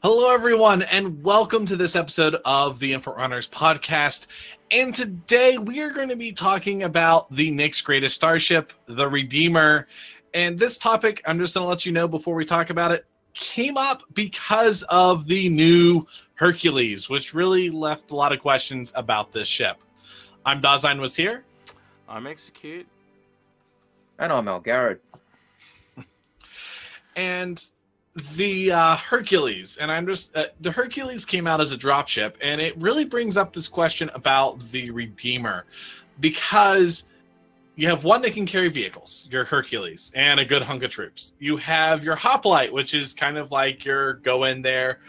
Hello, everyone, and welcome to this episode of the Inforunners podcast. And today we are going to be talking about the next greatest starship, the Redeemer. And this topic, I'm just going to let you know before we talk about it, came up because of the new Hercules, which really left a lot of questions about this ship. I'm Dasein was here. I'm Execute. And I'm Algared. And the Hercules, and I'm just the Hercules came out as a dropship, and it really brings up this question about the Redeemer, because you have one that can carry vehicles, your Hercules, and a good hunk of troops. You have your hoplite, which is kind of like your go in there,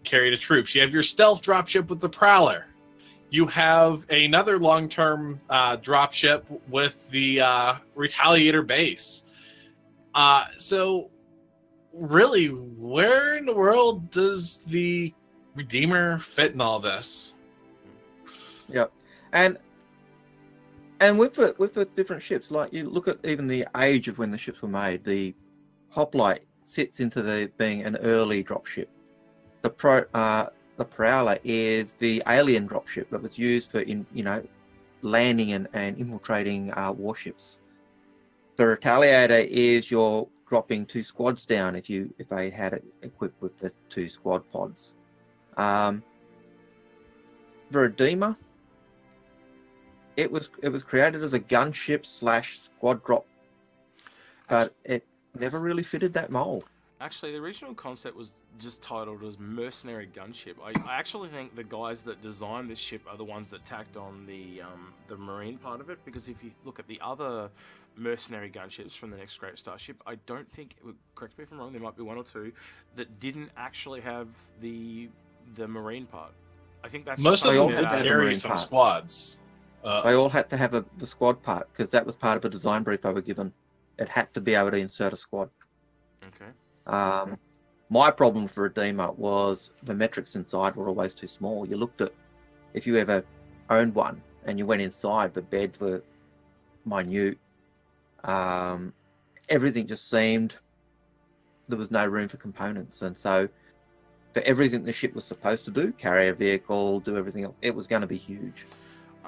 carry the troops. You have your stealth dropship with the Prowler. You have another long-term dropship with the Retaliator base. So really, where in the world does the Redeemer fit in all this? Yep, and with the different ships, like you look at even the age of when the ships were made, the hoplite sits into being an early dropship. The Prowler is the alien dropship that was used for landing and infiltrating warships. The Retaliator is your dropping 2 squads down if they had it equipped with the 2 squad pods. The Redeemer, it was created as a gunship / squad drop, but it never really fitted that mold. Actually, the original concept was just titled as Mercenary Gunship. I actually think the guys that designed this ship are the ones that tacked on the marine part of it, because if you look at the other mercenary gunships from the next great starship, I don't think, correct me if I'm wrong, there might be 1 or 2 that didn't actually have the marine part. I think that's most of them did carry some squads. They all had to have the squad part, because that was part of a design brief they were given. It had to be able to insert a squad. Okay. My problem for Redeemer was the metrics inside were always too small. You looked at, if you ever owned one and you went inside, the beds were minute. Everything just seemed, there was no room for components. And so for everything the ship was supposed to do, carry a vehicle, do everything else, it was going to be huge.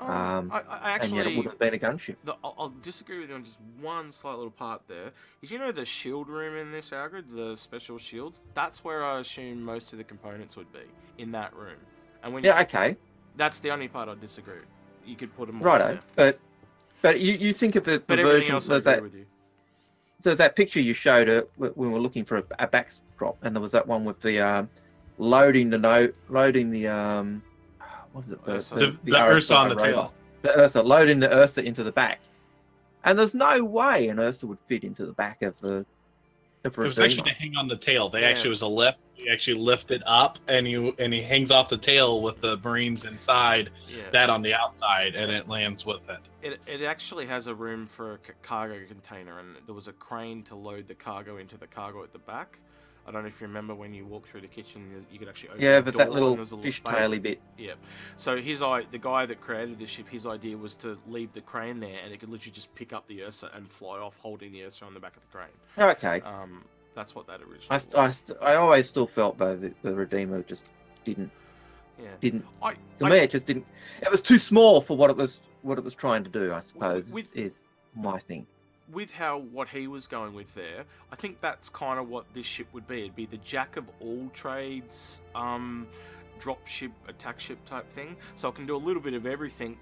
I actually, and yet it would have been a gunship. I'll disagree with you on just one slight little part there. Did you know the shield room in this, Algared, the special shields? That's where I assume most of the components would be, in that room. And when okay. That's the only part I disagree. You could put them all righto, there. But you think of the version else I agree with you. That picture you showed when we were looking for a backdrop, and there was that one with the loading the what is it? The Ursa on the tail. The Ursa, loading the Ursa into the back. And there's no way an Ursa would fit into the back of the It was actually to hang on the tail. Actually was a lift. He actually lifted up, and he hangs off the tail with the Marines inside, that on the outside, and it lands with it. It actually has a room for a cargo container, and there was a crane to load the cargo into the cargo at the back. I don't know if you remember when you walk through the kitchen, you could actually open the but door, that little space. fish-taily bit. Yeah. So the guy that created this ship, his idea was to leave the crane there, and it could literally just pick up the Ursa and fly off, holding the Ursa on the back of the crane. Okay. That's what that originally was. I always still felt though that the Redeemer just didn't. Yeah. To me, it just didn't. It was too small for what it was trying to do. I suppose is my thing. With what he was going with there, I think that's kind of what this ship would be. It'd be the jack of all trades, drop ship, attack ship type thing. So it can do a little bit of everything,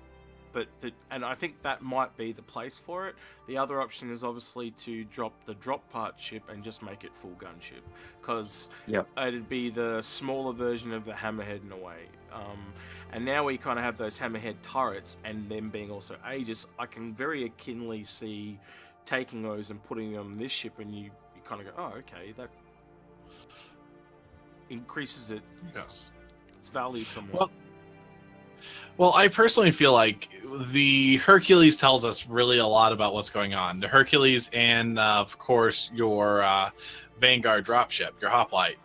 and I think that might be the place for it. The other option is obviously to drop the drop part ship and just make it full gunship, because it'd be the smaller version of the Hammerhead in a way. And now we kind of have those Hammerhead turrets, and them being also Aegis, I can very akinly see taking those and putting them on this ship, and you kind of go, oh, okay, that increases its value somewhat. Well, I personally feel like the Hercules tells us really a lot about what's going on. The Hercules and, of course, your Vanguard dropship, your hoplite.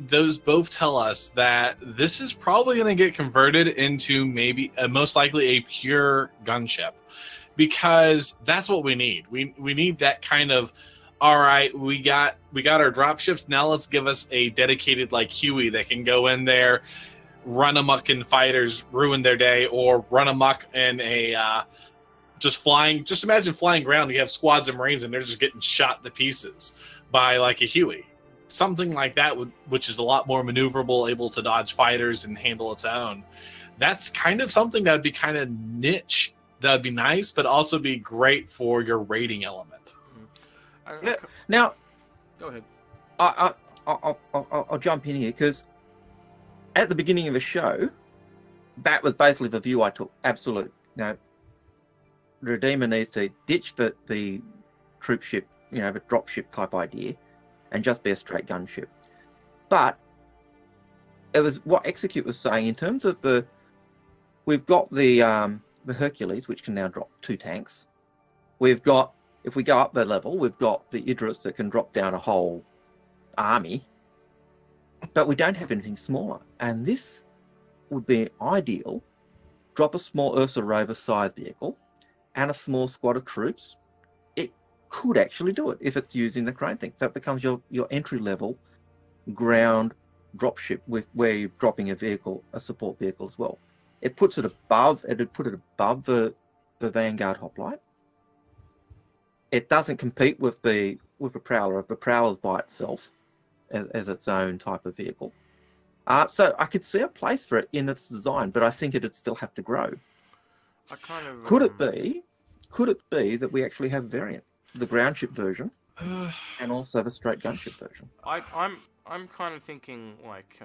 Those both tell us that this is probably going to get converted into maybe most likely a pure gunship, because that's what we need. We need that kind of all right, we got our dropships. Now let's give us a dedicated like Huey that can go in there, run amok in fighters, ruin their day, or run amok in a just flying. Just imagine flying ground. You have squads of Marines and they're just getting shot to pieces by like a Huey. Something like that, which is a lot more maneuverable, able to dodge fighters and handle its own. That's kind of something that would be kind of niche. That would be nice, but also be great for your rating element. Yeah. Now, go ahead. I'll jump in here because at the beginning of the show, that was basically the view I took. Absolute. The Redeemer needs to ditch the troop ship, the drop ship type idea, and just be a straight gunship. But it was what Execute was saying in terms of we've got the Hercules, which can now drop 2 tanks. We've got, if we go up the level, we've got the Idris that can drop down a whole army, but we don't have anything smaller. And this would be ideal. Drop a small Ursa Rover size vehicle and a small squad of troops. It could actually do it if it's using the crane thing. So it becomes your entry level ground dropship where you're dropping a support vehicle as well. It puts it above. It'd put it above the Vanguard hoplite. It doesn't compete with the Prowler. The Prowler's by itself as its own type of vehicle. So I could see a place for it in its design, but I think it'd still have to grow. Could it be that we actually have variant, the ground ship version, and also the straight gunship version? I'm kind of thinking like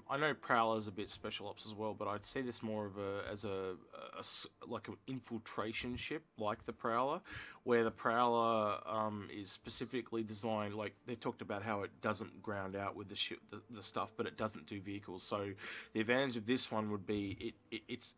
I know Prowler's a bit special ops as well, but I'd see this more of as like an infiltration ship like the Prowler, where the Prowler is specifically designed, like they talked about how it doesn't ground out with the ship the stuff, but it doesn't do vehicles. So the advantage of this one would be it's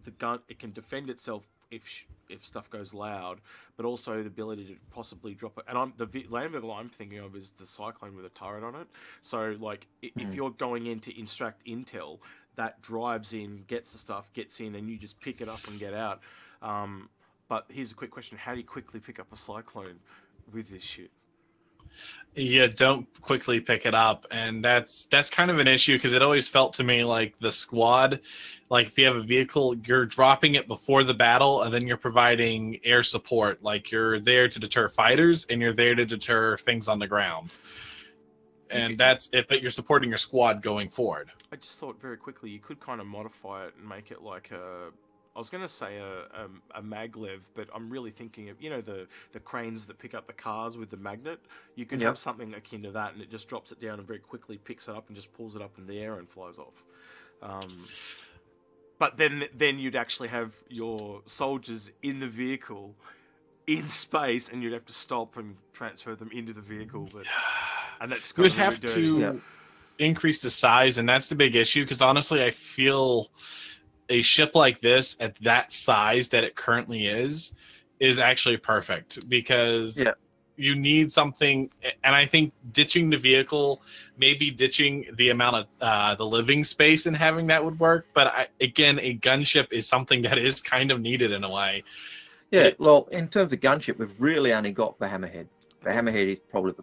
the gun. It can defend itself if stuff goes loud, but also the ability to possibly drop it. And the land vehicle I'm thinking of is the Cyclone with a turret on it. So like if you're going in to extract intel, that drives in, gets the stuff, gets in, and you just pick it up and get out. But here's a quick question: how do you quickly pick up a Cyclone with this ship? You don't quickly pick it up, and that's kind of an issue because it always felt to me like the squad, like if you have a vehicle, you're dropping it before the battle, and then you're providing air support. Like you're there to deter fighters, and you're there to deter things on the ground. And that's it, but you're supporting your squad going forward. I just thought very quickly you could kind of modify it and make it like I was going to say a maglev, but I'm really thinking of, the cranes that pick up the cars with the magnet. You can have something akin to that, and it just drops it down and very quickly picks it up and just pulls it up in the air and flies off. But then you'd actually have your soldiers in the vehicle in space, and you'd have to stop and transfer them into the vehicle. And that's you would have to increase the size, and that's the big issue. Because honestly, I feel a ship like this at that size that it currently is actually perfect because you need something. And I think ditching the vehicle, maybe ditching the amount of the living space and having that would work. But again, a gunship is something that is kind of needed in a way. Yeah, well, in terms of gunship, we've really only got the Hammerhead. The Hammerhead is probably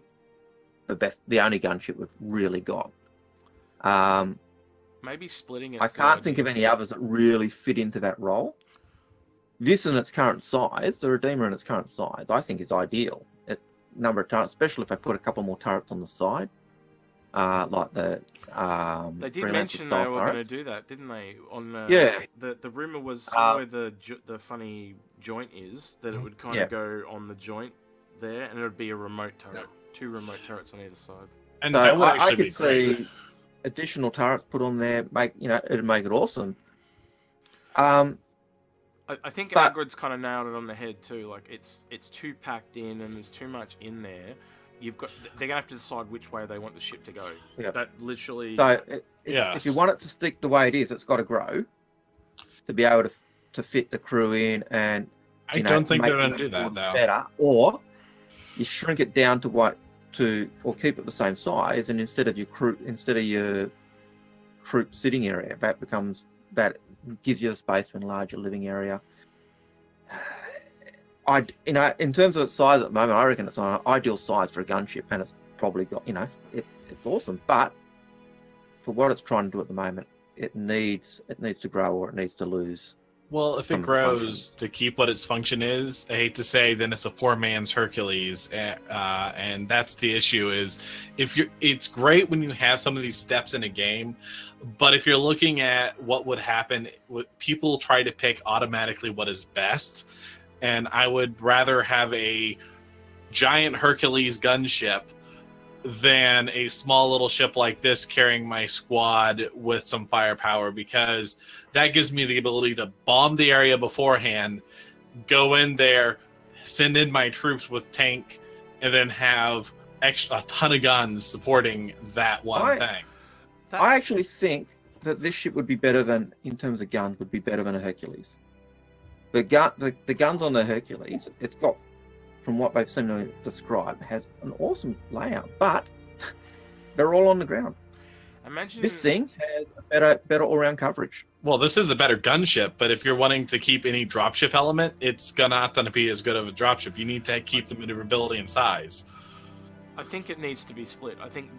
the best, the only gunship we've really got. Maybe splitting it. I can't think of any others that really fit into that role. This in its current size, the Redeemer in its current size, I think is ideal. Number of turrets, especially if I put a couple more turrets on the side, like the they did mention they were going to do that, didn't they? On the rumor was where the funny joint is, that it would kind of go on the joint there, and it would be a remote turret, 2 remote turrets on either side. And so that would I could see additional turrets put on there, it'd make it awesome. I think Algared's kind of nailed it on the head too. Like it's too packed in, and there's too much in there. They're gonna have to decide which way they want the ship to go. Yeah. That literally. So if you want it to stick the way it is, it's got to grow to be able to fit the crew in, and I don't think they're gonna do that though. Better, or you shrink it down to or keep it the same size, and instead of your troop sitting area, that gives you a space to enlarge your living area. in terms of its size at the moment, I reckon it's on an ideal size for a gunship, and it's probably got, it's awesome. But for what it's trying to do at the moment, it needs to grow or it needs to lose. Well, if it grows to keep what its function is, I hate to say, then it's a poor man's Hercules, and that's the issue. Is it's great when you have some of these steps in a game, but if you're looking at what would happen, people try to pick automatically what is best, and I would rather have a giant Hercules gunship than a small little ship like this carrying my squad with some firepower, because that gives me the ability to bomb the area beforehand, go in there, send in my troops with tank, and then have a ton of guns supporting that one thing. I actually think that this ship would be better than, in terms of guns, would be better than a Hercules. The guns on the Hercules, it's got, from what they've seen to describe, has an awesome layout, but they're all on the ground. Imagine this thing has a better all-round coverage. Well, this is a better gunship, but if you're wanting to keep any dropship element, it's not going to be as good of a dropship. You need to keep the maneuverability and size. I think it needs to be split. I think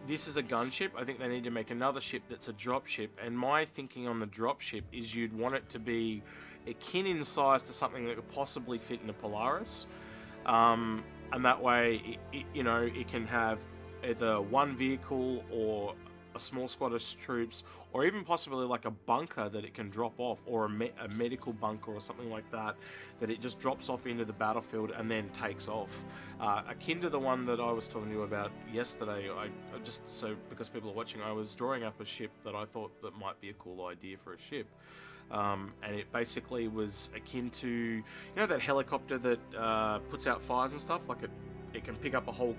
this is a gunship. I think they need to make another ship that's a dropship. And my thinking on the dropship is you'd want it to be akin in size to something that could possibly fit in a Polaris. And that way, it can have either one vehicle or a small squad of troops, or even possibly like a bunker that it can drop off, or a medical bunker or something like that, that it just drops off into the battlefield and then takes off. Akin to the one that I was talking to you about yesterday, because people are watching, I was drawing up a ship that I thought that might be a cool idea for a ship. And it basically was akin to, that helicopter that puts out fires and stuff, like it can pick up a whole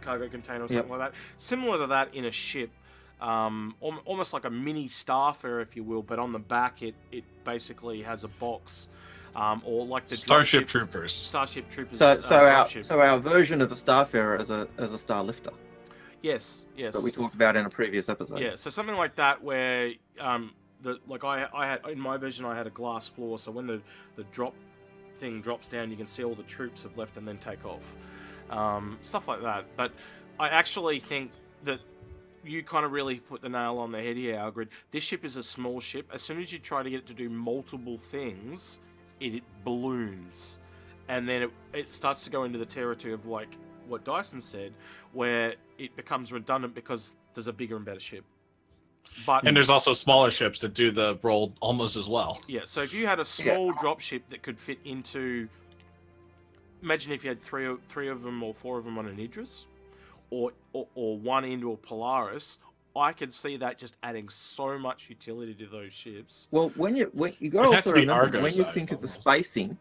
cargo container or something like that. Similar to that in a ship, almost like a mini Starfarer, if you will, but on the back it basically has a box, or like the Starship Troopers. Starship Troopers. So our version of a Starfarer is a Starlifter. Yes. That we talked about in a previous episode. Yeah, so something like that where I had in my version, I had a glass floor, so when the drop thing drops down, you can see all the troops have left and then take off. Stuff like that. But I actually think that you kind of really put the nail on the head here, Algared. This ship is a small ship. As soon as you try to get it to do multiple things, it balloons. And then it starts to go into the territory of like what Dasein said, where it becomes redundant because there's a bigger and better ship. And there's also smaller ships that do the role almost as well. Yeah, so if you had a small dropship that could fit into... Imagine if you had three of them or four of them on an Idris, or one into a Polaris. I could see that just adding so much utility to those ships. Well, when you got to also remember, when you think of the spacing,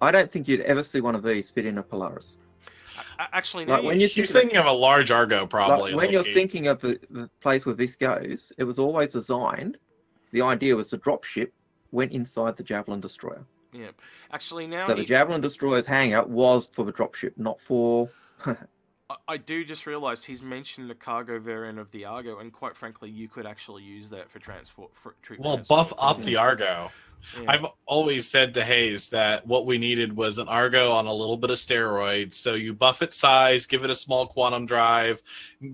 I don't think you'd ever see one of these fit in a Polaris. Actually, no. Like when you're thinking of a large Argo, probably. Like when you're thinking of the place where this goes, it was always designed. The idea was the dropship went inside the Javelin destroyer. Yeah, actually now... So the Javelin destroyer's hangar was for the dropship, not for... I do just realise he's mentioned the cargo variant of the Argo, and quite frankly, you could actually use that for transport. Buff up the Argo. Yeah. I've always said to Hayes that what we needed was an Argo on a little bit of steroids. So you buff its size, give it a small quantum drive,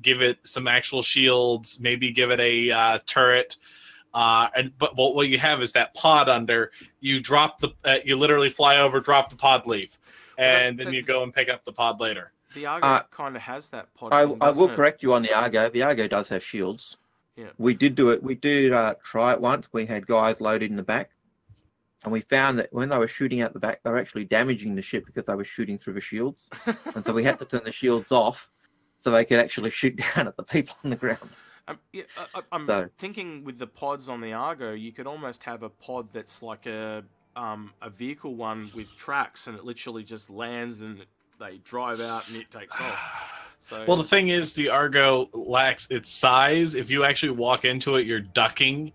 give it some actual shields, maybe give it a turret. But what you have is that pod under. You drop you literally fly over, drop the pod, leave, and then you go and pick up the pod later. The Argo kind of has that pod. I will correct you on the Argo. The Argo does have shields. Yeah. We did do it. We did try it once. We had guys loaded in the back, and we found that when they were shooting out the back, they were actually damaging the ship because they were shooting through the shields, and so we had to turn the shields off so they could actually shoot down at the people on the ground. I'm thinking with the pods on the Argo, you could almost have a pod that's like a vehicle one with tracks, and it literally just lands and they drive out and it takes off. So, well, the thing is, the Argo lacks its size. If you actually walk into it, you're ducking,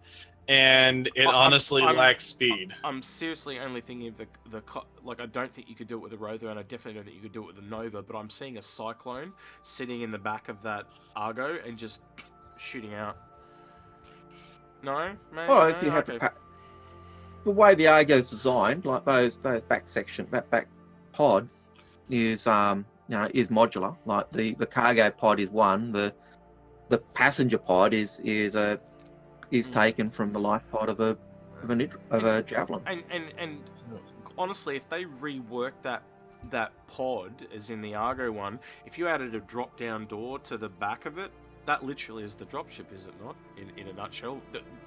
and it honestly lacks speed. I'm seriously only thinking of the I don't think you could do it with a Rother, and I definitely don't think you could do it with a Nova. But I'm seeing a Cyclone sitting in the back of that Argo and just shooting out. No, man. Well, if the way the Argo's designed, like those back section, that back pod is is modular. Like the cargo pod is one, the passenger pod is taken from the life pod of a javelin. And honestly, if they rework that pod, as in the Argo one, if you added a drop down door to the back of it, that literally is the dropship, is it not? In a nutshell,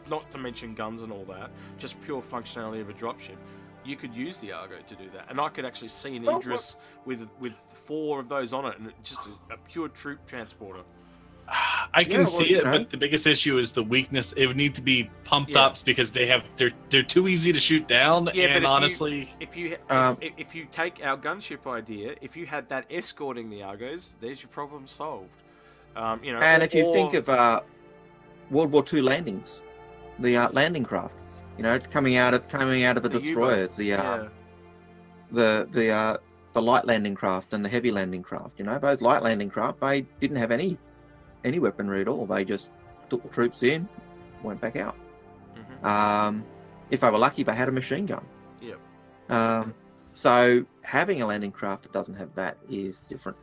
not to mention guns and all that, just pure functionality of a dropship. You could use the Argo to do that, and I could actually see an Idris with 4 of those on it, and just a pure troop transporter. I can see it, but the biggest issue is the weakness. It would need to be pumped up because they're too easy to shoot down. Yeah, and honestly, if you take our gunship idea, if you had that escorting the Argos, there's your problem solved. And if you think of World War II landings, the landing craft, coming out of the destroyers, the light landing craft and the heavy landing craft. Those light landing craft, they didn't have any weaponry at all. They just took the troops in, went back out. Mm-hmm. If they were lucky, they had a machine gun. Yeah. So having a landing craft that doesn't have that is different.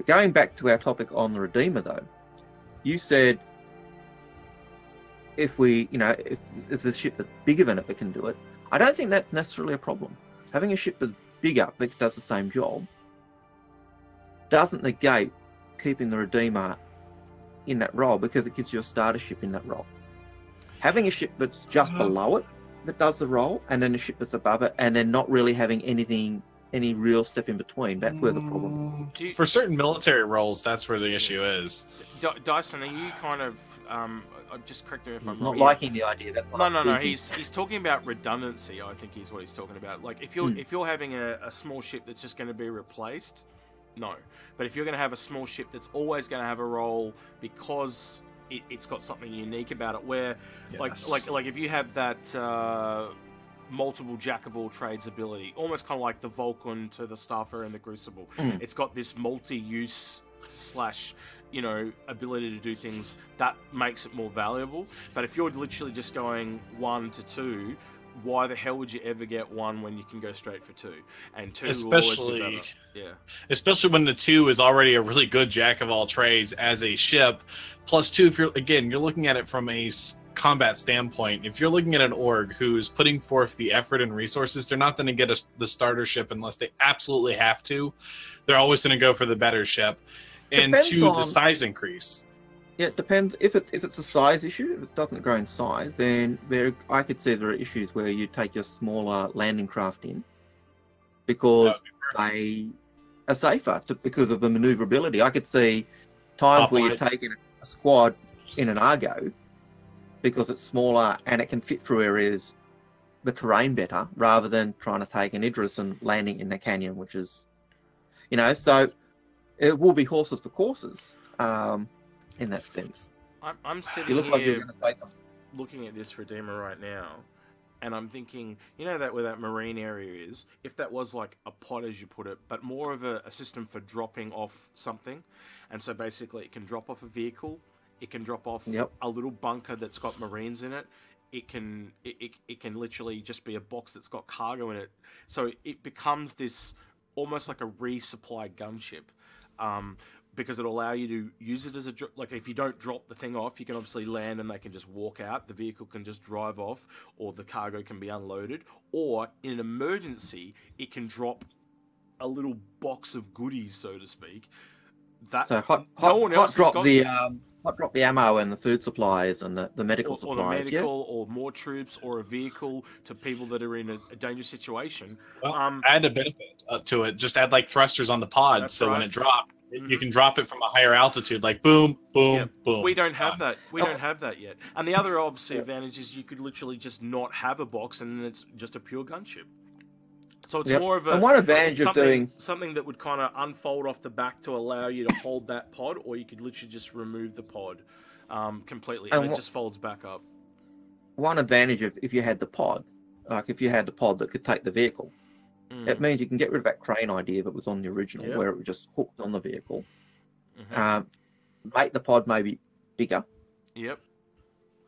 Going back to our topic on the Redeemer, though, you said if there's a ship that's bigger than it that can do it, I don't think that's necessarily a problem. Having a ship that's bigger that does the same job doesn't negate keeping the Redeemer in that role, because it gives you a starter ship in that role. Having a ship that's just below it that does the role, and then a ship that's above it, and then not really having any real step in between, that's where the problem is. For certain military roles, that's where the issue is. Dyson, are you kind of just correct me if I'm not liking the idea? That's what no. He's talking about redundancy. I think is what he's talking about. Like if you're having a small ship that's just going to be replaced, no. But if you're going to have a small ship that's always going to have a role because it's got something unique about it, where like if you have that. Multiple jack of all trades ability, almost kind of like the Vulcan to the Starfarer and the Crucible. It's got this multi-use / ability to do things that makes it more valuable. But if you're literally just going 1 to 2, why the hell would you ever get 1 when you can go straight for 2? And 2 will always be better. Yeah. Especially when the 2 is already a really good jack of all trades as a ship. Plus 2, if you're looking at it from a combat standpoint, if you're looking at an org who's putting forth the effort and resources, they're not going to get the starter ship unless they absolutely have to. They're always going to go for the better ship. And the size increase. Yeah, it depends. If it's a size issue, if it doesn't grow in size, then I could see there are issues where you take your smaller landing craft in because they are safer because of the maneuverability. I could see times where you're taking a squad in an Argo because it's smaller and it can fit through areas, the terrain better, rather than trying to take an Idris and landing in a canyon, which is, so it will be horses for courses in that sense. I'm sitting here looking at this Redeemer right now, and I'm thinking, that where that marine area is, if that was like a pod, as you put it, but more of a system for dropping off something, and so basically it can drop off a vehicle, it can drop off a little bunker that's got marines in it. It can literally just be a box that's got cargo in it. So it becomes this almost like a resupply gunship, because it'll allow you to use it as like if you don't drop the thing off, you can obviously land and they can just walk out. The vehicle can just drive off, or the cargo can be unloaded, or in an emergency, it can drop a little box of goodies, so to speak. That Hot drop the ammo and the food supplies and the medical supplies. Or the medical, or more troops, or a vehicle to people that are in a dangerous situation. Well, add a benefit to it. Just add like thrusters on the pod, so when it drops, you can drop it from a higher altitude, like boom, boom, boom. We don't have that. We don't have that yet. And the other obviously advantage is you could literally just not have a box, and then it's just a pure gunship. So it's more of and one advantage of doing something that would kind of unfold off the back to allow you to hold that pod, or you could literally just remove the pod completely, and it just folds back up. One advantage of if you had the pod, like if you had the pod that could take the vehicle, it means you can get rid of that crane idea that was on the original, where it was just hooked on the vehicle. Make the pod maybe bigger. Yep.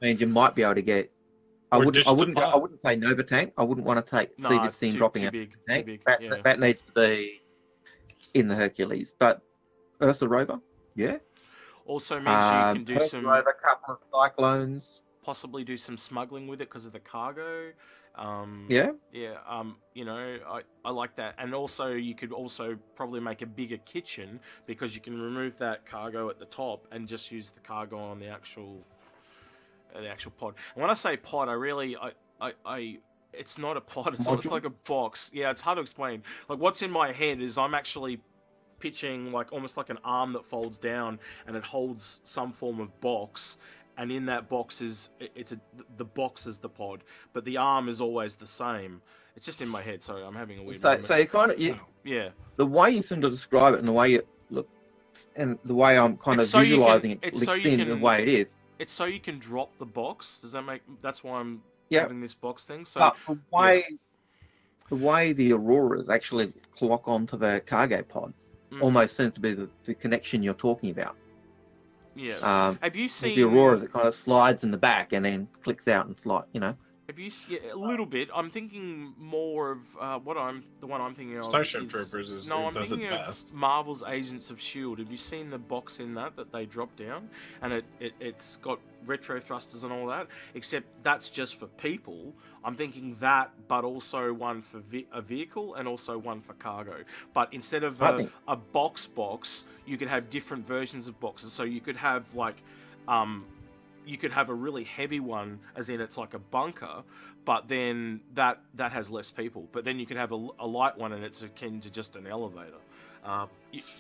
And you might be able to get I Or wouldn't. ditch I the wouldn't. pod. I wouldn't say Nova tank. I wouldn't want to see this thing dropping too out. big, Tank. too big. That, Yeah. that needs to be in the Hercules. But Ursa Rover, yeah. Also means you can do Ursa some, Rover, couple of cyclones. possibly do some smuggling with it because of the cargo. Yeah. Yeah. You know, I like that, and also you could also probably make a bigger kitchen because you can remove that cargo at the top and just use the cargo on the actual pod. And when I say pod, I really it's not a pod. It's almost Module? like a box. Yeah, it's hard to explain. Like what's in my head is I'm actually pitching like almost like an arm that folds down and it holds some form of box, and in that box is the box is the pod, but the arm is always the same. It's just in my head. Sorry, I'm having a weird moment. So you kind of Yeah. the way you seem to describe it and the way you look and the way I'm kind It's of so you can- visualizing it it's so links you in can- the way it is. It's so you can drop the box. Does that make? That's why I'm Yeah. having this box thing. So But the way the Auroras actually clock onto the cargo pod almost seems to be the connection you're talking about. yeah. Have you With seen the Auroras, it kind of slides in the back and then clicks out, and it's like, you know. Have you? Yeah, a little bit. I'm thinking more of the one I'm thinking of. Starship Troopers is No, I'm does it thinking of best. Marvel's Agents of Shield. Have you seen the box in that they drop down, and it's got retro thrusters and all that? Except that's just for people. I'm thinking that, but also one for a vehicle and also one for cargo. But instead of a box, you could have different versions of boxes. So you could have like, you could have a really heavy one, as in it's like a bunker, but then that has less people. But then you could have a light one, and it's akin to just an elevator.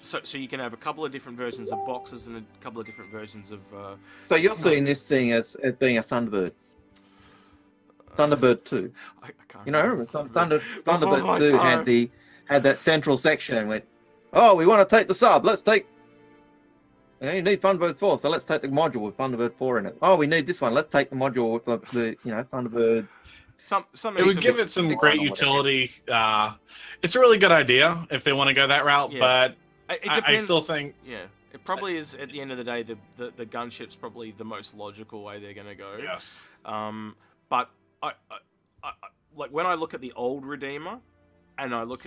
So you can have a couple of different versions of boxes and a couple of different versions of. So you're seeing this thing as being a Thunderbird. Thunderbird 2. I can't. You know, remember Thunderbird 2 time. had that central section and went, oh, we want to take the sub. Let's take. You need Thunderbird 4, so let's take the module with Thunderbird 4 in it. Oh, we need this one. Let's take the module with the Thunderbird. It would give it some great utility. It's a really good idea if they want to go that route, but I still think it probably is. At the end of the day, the gunship's probably the most logical way they're going to go. Yes. But I like when I look at the old Redeemer, and I look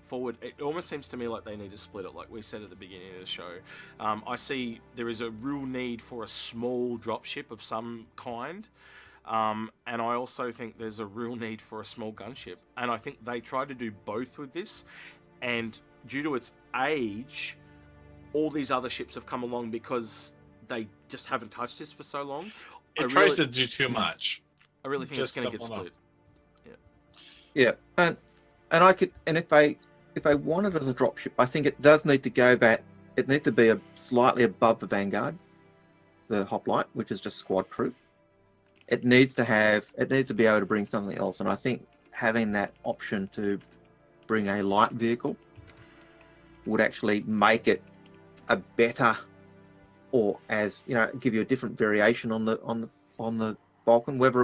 forward, it almost seems to me like they need to split it, like we said at the beginning of the show. I see there is a real need for a small dropship of some kind. And I also think there's a real need for a small gunship. And I think they tried to do both with this. And due to its age, all these other ships have come along because they just haven't touched this for so long. It tries to do too much. I really think it's going to get split. Yeah, and if they want it as a dropship, I think it does need to go back. It needs to be slightly above the Vanguard, the hoplite, which is just squad troop. It needs to be able to bring something else, and I think having that option to bring a light vehicle would actually make it a better, or as you know, give you a different variation on the Vulcan. Whether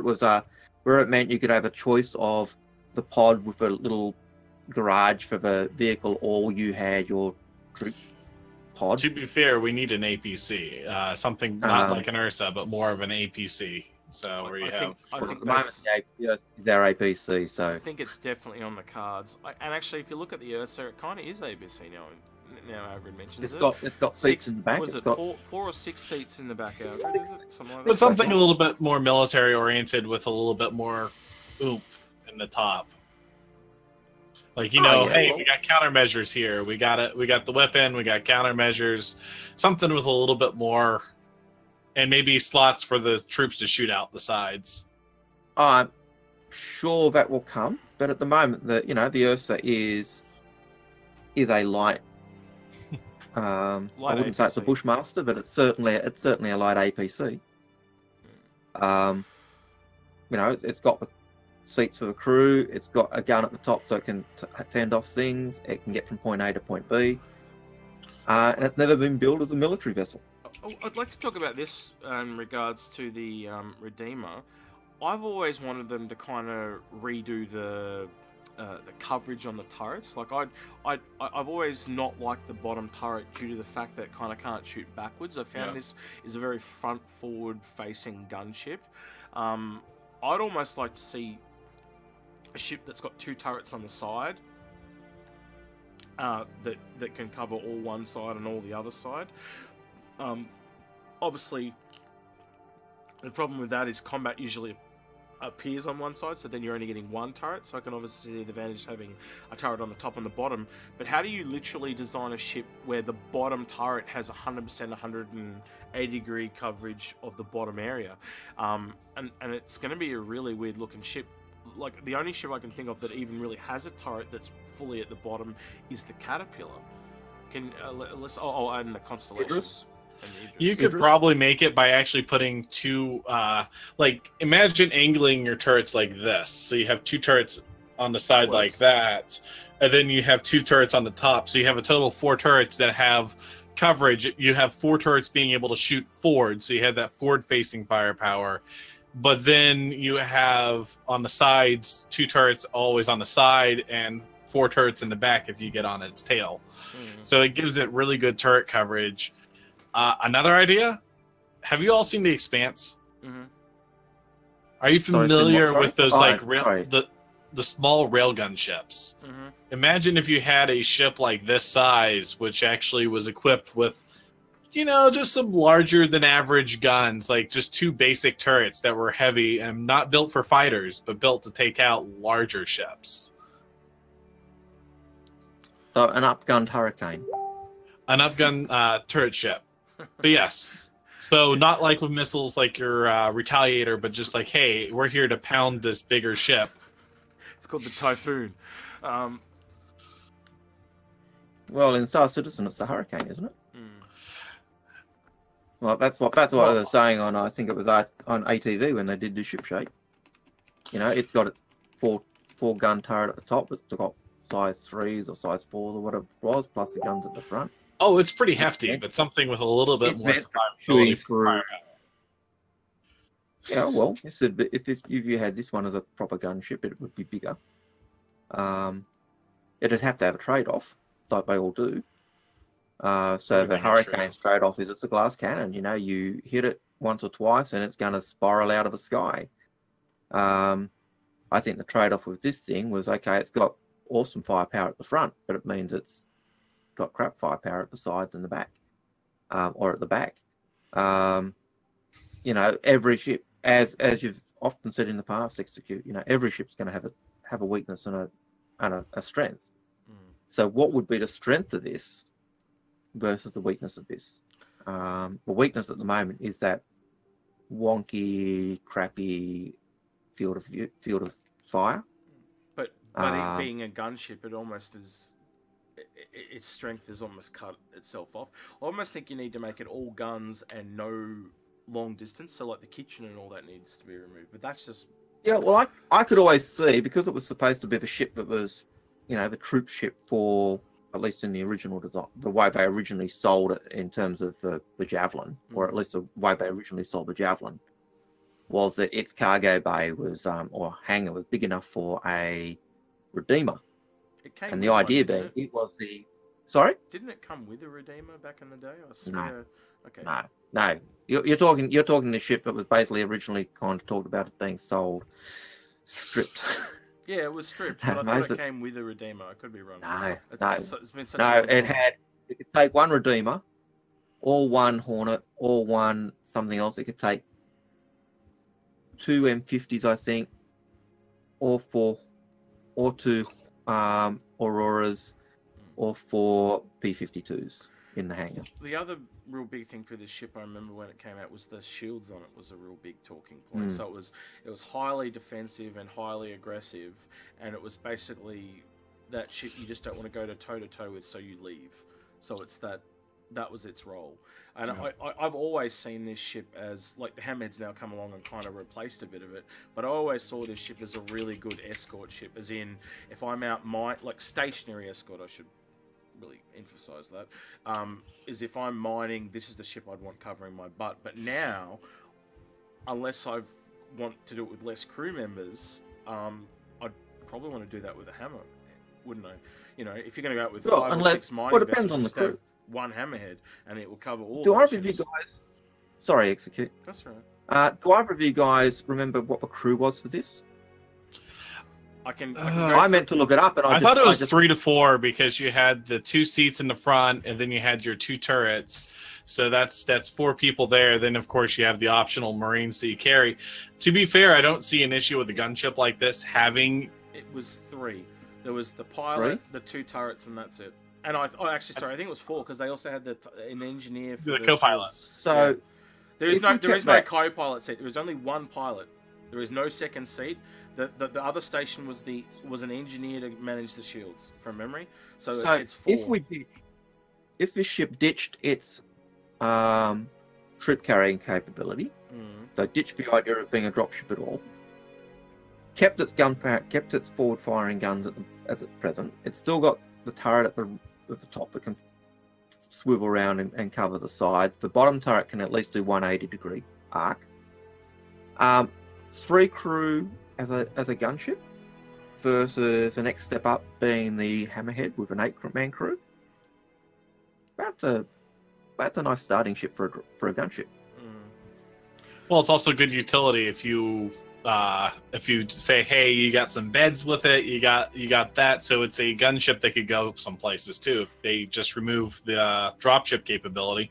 it meant you could have a choice of the pod with a little garage for the vehicle, or you had your troop pod. To be fair, we need an APC, something not like an Ursa, but more of an APC. So where you have. I think that's our APC. So I think it's definitely on the cards. And actually, if you look at the Ursa, it kind of is APC now. Now Algared mentions it's got seats in the back. Was it 4 or 6 seats in the back, Algared? Is it something like that? But something a little bit more military oriented with a little bit more oomph in the top. Like, hey, we got countermeasures here. We got the weapon. We got countermeasures. Something with a little bit more, and maybe slots for the troops to shoot out the sides. I'm sure that will come, but at the moment, the Ursa is a light. I wouldn't say it's a Bushmaster, but it's certainly a light APC. It's got the seats for the crew. It's got a gun at the top so it can fend off things. It can get from point A to point B. And it's never been built as a military vessel. I'd like to talk about this in regards to the Redeemer. I've always wanted them to kind of redo the coverage on the turrets. Like I've always not liked the bottom turret due to the fact that it kind of can't shoot backwards. I found this is a very front-forward facing gunship. I'd almost like to see a ship that's got 2 turrets on the side that can cover all one side and all the other side. Obviously, the problem with that is combat usually appears on one side, so then you're only getting 1 turret. So I can obviously see the advantage of having a turret on the top and the bottom. But how do you literally design a ship where the bottom turret has 100% 180 degree coverage of the bottom area? And it's going to be a really weird looking ship. Like, the only ship I can think of that even really has a turret that's fully at the bottom is the Caterpillar. And the Constellation. Idris? You could probably make it by actually putting 2, like, imagine angling your turrets like this. So you have 2 turrets on the side like that, and then you have 2 turrets on the top. So you have a total of 4 turrets that have coverage. You have 4 turrets being able to shoot forward, so you have that forward-facing firepower. But then you have on the sides 2 turrets always on the side, and 4 turrets in the back if you get on its tail. So it gives it really good turret coverage. Another idea, have you all seen The Expanse? Are you familiar with those the small railgun ships? Imagine if you had a ship like this size, which actually was equipped with, you know, just some larger than average guns, like just 2 basic turrets that were heavy and not built for fighters, but built to take out larger ships. So an upgunned Hurricane. An upgunned turret ship. But yes, so not like with missiles like your Retaliator, but just like, hey, we're here to pound this bigger ship. It's called the Typhoon. Well, in Star Citizen, it's the Hurricane, isn't it? Well, that's what I was saying on, I think it was on ATV when they did the ship shape. You know, it's got its four gun turret at the top. It's got size 3s or size 4s or whatever it was, plus the guns at the front. Oh, it's pretty hefty, but something with a little bit more survivability for firepower. Yeah, well, if you had this one as a proper gunship, it would be bigger. It'd have to have a trade-off, like they all do. So the Hurricane's trade-off is it's a glass cannon. You know, you hit it once or twice and it's going to spiral out of the sky. I think the trade-off with this thing was, okay, it's got awesome firepower at the front, but it means it's got crap firepower at the sides and the back, or at the back. You know, every ship, as you've often said in the past, Execute, you know, every ship's going to have a weakness and a strength. So what would be the strength of this versus the weakness of this? The weakness at the moment is that wonky, crappy field of fire. But it being a gunship, it almost is. Its strength is almost cut itself off. I almost think you need to make it all guns and no long distance. So like the kitchen and all that needs to be removed. But that's just... Yeah, well, I could always see, because it was supposed to be the ship that was, you know, the troop ship for, at least in the original design, the way they originally sold it in terms of the Javelin, or at least the way they originally sold the Javelin, was that its cargo bay was, or hangar was big enough for a Redeemer. And the idea being, it was the... Sorry? Didn't it come with a Redeemer back in the day? I swear... No. Okay. No. You're talking the ship that was basically originally kind of talked about it being sold stripped. Yeah, it was stripped, but I thought it came with a Redeemer. I could be wrong. It's been such a it could take one Redeemer, or one Hornet, or one something else. It could take 2 M50s, I think, or 2 Auroras, or 4 P-52s in the hangar. The other real big thing for this ship, I remember when it came out, was the shields on it was a real big talking point. So it was highly defensive and highly aggressive, and it was basically that ship you just don't want to go toe to toe with, so you leave. So it's that was its role. And I've always seen this ship as, like, the Hammerhead's now come along and kind of replaced a bit of it, but I always saw this ship as a really good escort ship, as in, if I'm out like stationary escort, I should really emphasize that, is if I'm mining, this is the ship I'd want covering my butt. But now, unless I want to do it with less crew members, I'd probably want to do that with a hammer, wouldn't I? You know, if you're going to go out with 5 or 6 mining vessels, one Hammerhead, and it will cover all. Do either of you guys Sorry, Execute. That's right. Do either of you guys remember what the crew was for this? I can go I through- meant to look it up, and I thought it was 3 to 4 because you had the 2 seats in the front, and then you had your 2 turrets. So that's 4 people there. Then of course you have the optional Marines that you carry. To be fair, I don't see an issue with a gunship like this having. It was 3. There was the pilot, the 2 turrets, and that's it. And I think it was 4 because they also had an engineer for the co-pilot. shields. So there is no co-pilot seat. There is only 1 pilot. There is no second seat. The other station was an engineer to manage the shields from memory. So it's 4. If this ship ditched its troop carrying capability, so ditched the idea of being a dropship at all, kept its gunpowder, kept its forward firing guns at present, it's still got the turret at the top that can swivel around and cover the sides. The bottom turret can at least do 180-degree arc. 3 crew as a gunship versus the next step up being the Hammerhead with an 8-man crew. That's a nice starting ship for a gunship. Well, it's also good utility if you say, hey, you got some beds with it, you got that, so it's a gunship that could go some places too. If they just remove the dropship capability,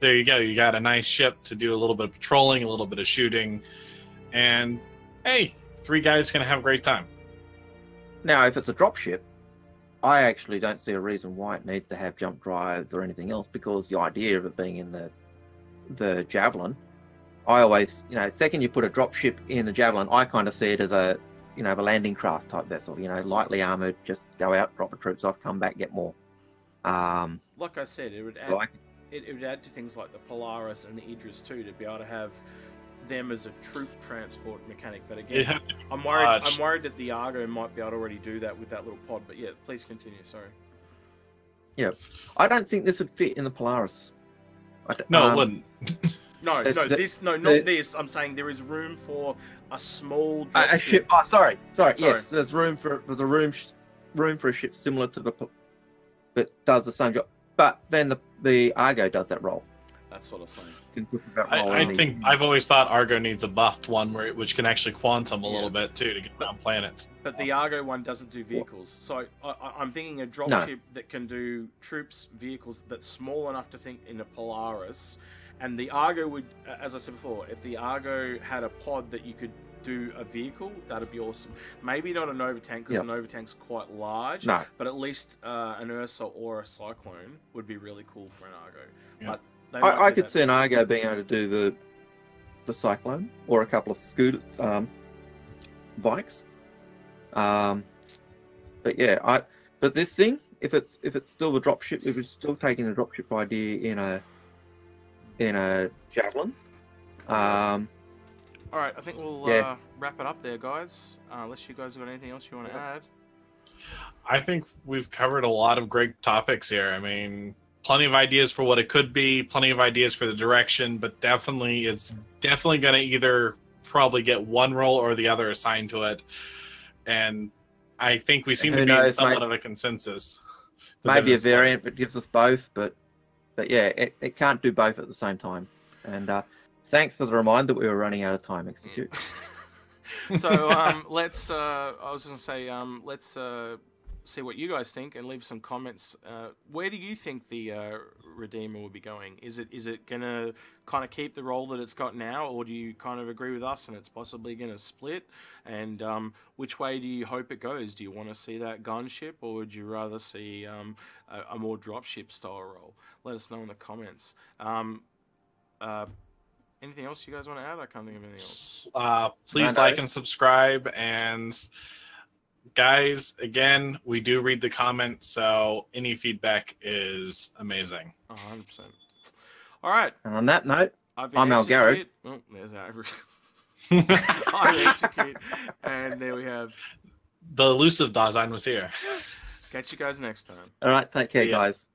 there you go. You got a nice ship to do a little bit of patrolling, a little bit of shooting, and hey, 3 guys can have a great time. Now, if it's a dropship, I actually don't see a reason why it needs to have jump drives or anything else, because the idea of it being in the Javelin, I always, second you put a dropship in the Javelin, I kind of see it as a landing craft type vessel, lightly armored, just go out, drop the troops off, come back, get more. Like I said, it would add, it would add to things like the Polaris and the Idris too, to be able to have them as a troop transport mechanic. But again, I'm worried that the Argo might be able to already do that with that little pod. But yeah, please continue. Sorry. Yeah, I don't think this would fit in the Polaris. No, it wouldn't. Not this. I'm saying there is room for a small a ship. Oh, sorry. Yes, there's room for a ship similar to that does the same job. But then the Argo does that role. That's what I'm saying. I think I've always thought Argo needs a buffed one which can actually quantum a little bit too to get around planets. But the Argo one doesn't do vehicles, so I'm thinking a dropship that can do troops, vehicles that's small enough to think in a Polaris, and the Argo would, as I said before, if the Argo had a pod that you could do a vehicle, that'd be awesome. Maybe not a Nova tank because a Nova tank's quite large, but at least an Ursa or a Cyclone would be really cool for an Argo. Yeah. But I could see an Argo being able to do the Cyclone or a couple of scooter bikes. But yeah, but this thing, if it's still the dropship, if it's still taking the dropship idea in a Javelin. All right, I think we'll wrap it up there, guys. Unless you guys have got anything else you want to add. I think we've covered a lot of great topics here. I mean, plenty of ideas for what it could be, plenty of ideas for the direction, but it's definitely going to either probably get one role or the other assigned to it. And I think we seem to be in somewhat of a consensus. Maybe a variant that gives us both, but yeah, it can't do both at the same time. And thanks for the reminder that we were running out of time, Execute. So let's see what you guys think and leave some comments. Where do you think the Redeemer will be going? Is it going to kind of keep the role that it's got now, or do you kind of agree with us and it's possibly going to split? And which way do you hope it goes? Do you want to see that gunship, or would you rather see a more dropship style role? Let us know in the comments. Anything else you guys want to add? I can't think of anything else. Please like and subscribe, and guys, again, we do read the comments, so any feedback is amazing. 100%. All right. And on that note, I'm Algared. Oh, there's I'm Execute, and there we have the elusive Dasein was here. Catch you guys next time. All right, take care, guys.